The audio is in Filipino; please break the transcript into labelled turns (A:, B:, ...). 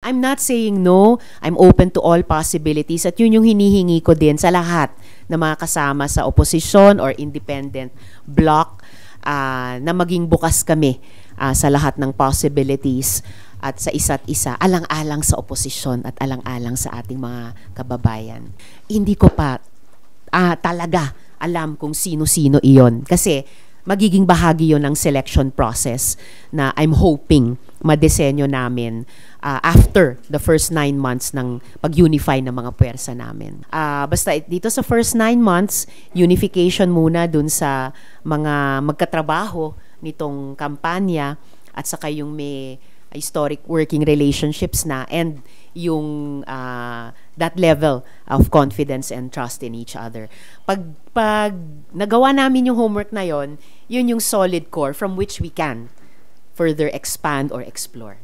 A: I'm not saying no. I'm open to all possibilities. At yun yung hinihingi ko din sa lahat na mga kasama sa opposition or independent bloc, na maging bukas kami sa lahat ng possibilities at sa isa't isa, alang-alang sa oposisyon at alang-alang sa ating mga kababayan. Hindi ko pa talaga alam kung sino-sino iyon. Kasi magiging bahagi yon ng selection process na I'm hoping madesenyo namin after the first 9 months ng pag-unify ng mga puwersa namin. Basta dito sa first 9 months, unification muna dun sa mga magkatrabaho nitong kampanya at saka yung may historic working relationships na and yung that level of confidence and trust in each other. Pag nagawa namin yung homework na yon, yun yung solid core from which we can further expand or explore.